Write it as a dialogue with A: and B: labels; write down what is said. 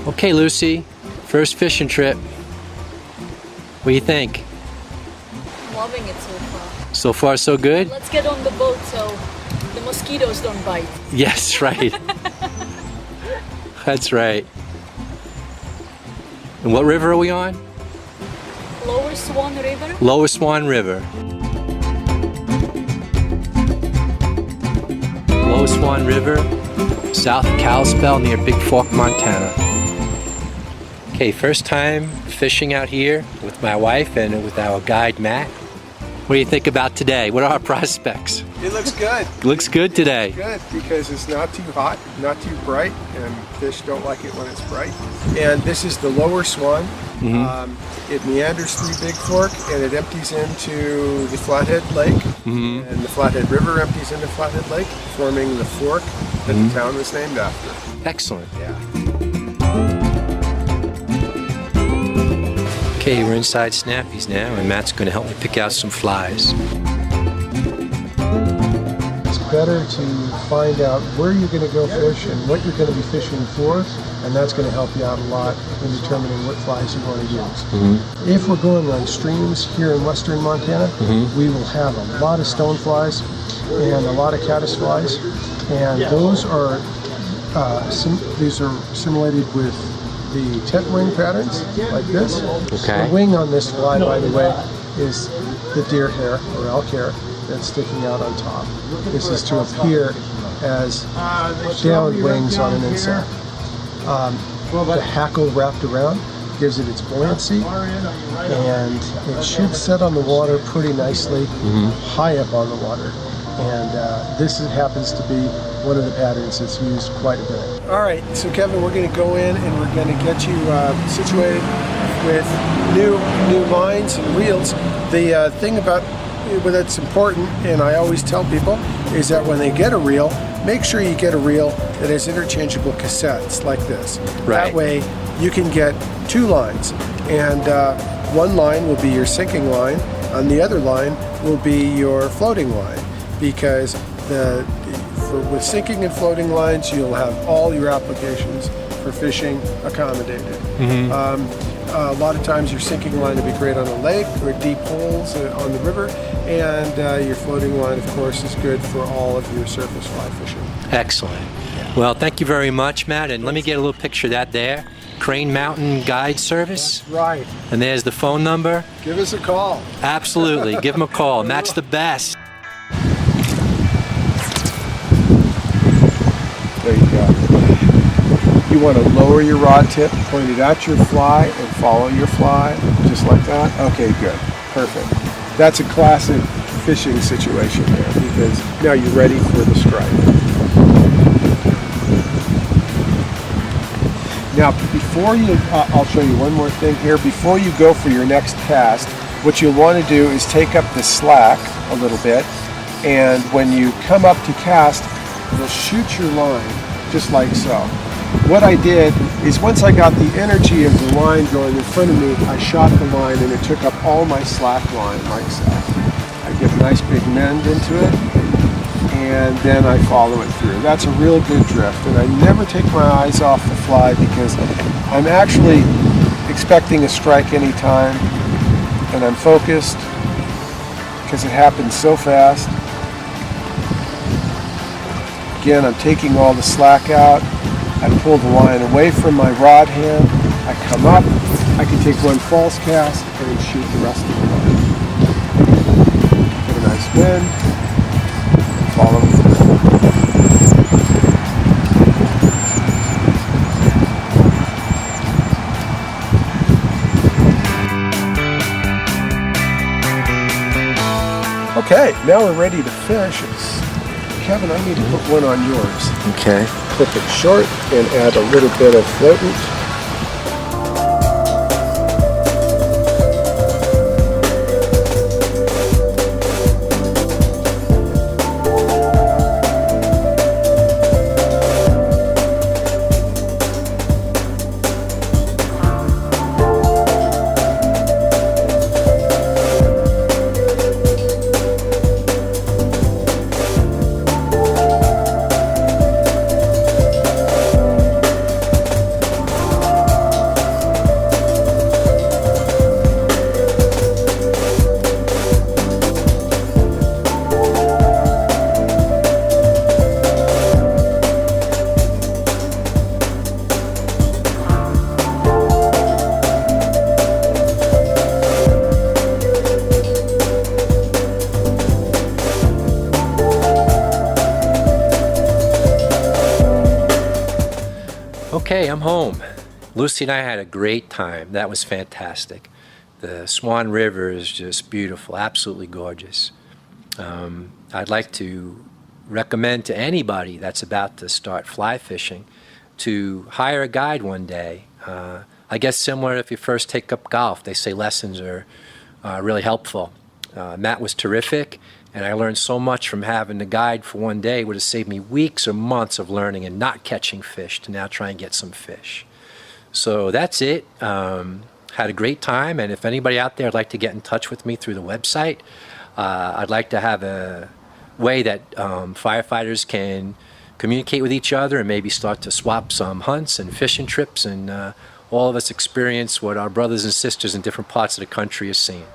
A: Okay, Lucy, first fishing trip. What do you think?
B: Loving it so far.
A: So far, so good?
B: Let's get on the boat so the mosquitoes don't bite.
A: Yes, right. That's right. And what river are we on?
B: Lower Swan River.
A: Lower Swan River. Lower Swan River, south of Kalispell near Big Fork, Montana. Okay, first time fishing out here with my wife and with our guide, Matt. What do you think about today? What are our prospects?
C: It looks good.
A: Looks good today.
C: Good, because it's not too hot, not too bright, and fish don't like it when it's bright. And this is the Lower Swan. It meanders through Big Fork and it empties into the Flathead Lake. And the Flathead River empties into Flathead Lake, forming the fork that the town was named after.
A: Excellent.
C: Yeah.
A: Okay, we're inside Snappy's now, and Matt's going to help me pick out some flies.
C: It's better to find out where you're going to go fish and what you're going to be fishing for, and that's going to help you out a lot in determining what flies you want to use. If we're going on streams here in western Montana, we will have a lot of stoneflies and a lot of caddis flies, and those are these are simulated with the tent wing patterns, like this.
A: Okay.
C: The wing on this fly, by the way, is the deer hair or elk hair that's sticking out on top. This is to appear as down wings on an insect. The hackle wrapped around gives it its buoyancy, and it should set on the water pretty nicely, high up on the water. And this happens to be one of the patterns that's used quite a bit. All right, so Kevin, we're going to go in and we're going to get you situated with new lines and reels. The thing about that's important, and I always tell people, is that when they get a reel, make sure you get a reel that has interchangeable cassettes like this.
A: Right.
C: That way you can get two lines, and one line will be your sinking line, and the other line will be your floating line, because with sinking and floating lines, you'll have all your applications for fishing accommodated. A lot of times your sinking line will be great on a lake or deep holes on the river, and your floating line, of course, is good for all of your surface fly fishing.
A: Excellent. Well, thank you very much, Matt, and let me get a little picture of that there. Crane Mountain Guide Service.
C: That's right.
A: And there's the phone number.
C: Give us a call.
A: Absolutely. Give them a call. Matt's the best.
C: There you go. You want to lower your rod tip, point it at your fly, and follow your fly, just like that. Okay, good. Perfect. That's a classic fishing situation there, because now you're ready for the strike. Now, before you, I'll show you one more thing here. Before you go for your next cast, what you'll want to do is take up the slack a little bit, and when you come up to cast, you'll shoot your line just like so. What I did is, once I got the energy of the line going in front of me, I shot the line and it took up all my slack line like so. I get a nice big mend into it, and then I follow it through. That's a real good drift, and I never take my eyes off the fly, because I'm actually expecting a strike anytime, and I'm focused because it happens so fast. Again, I'm taking all the slack out. I pull the line away from my rod hand. I come up. I can take one false cast and then shoot the rest of the line. Get a nice wind. Follow through. Okay, now we're ready to fish. Kevin, I need to put one on yours.
A: Okay.
C: Clip it short and add a little bit of floatant.
A: Okay, I'm home. Lucy and I had a great time. That was fantastic. The Swan River is just beautiful, absolutely gorgeous. I'd like to recommend to anybody that's about to start fly fishing to hire a guide one day. I guess similar if you first take up golf, they say lessons are really helpful. Matt was terrific, and I learned so much from having the guide for one day. It would have saved me weeks or months of learning and not catching fish to now try and get some fish. So that's it. Had a great time, and if anybody out there would like to get in touch with me through the website, I'd like to have a way that firefighters can communicate with each other and maybe start to swap some hunts and fishing trips, and all of us experience what our brothers and sisters in different parts of the country are seeing.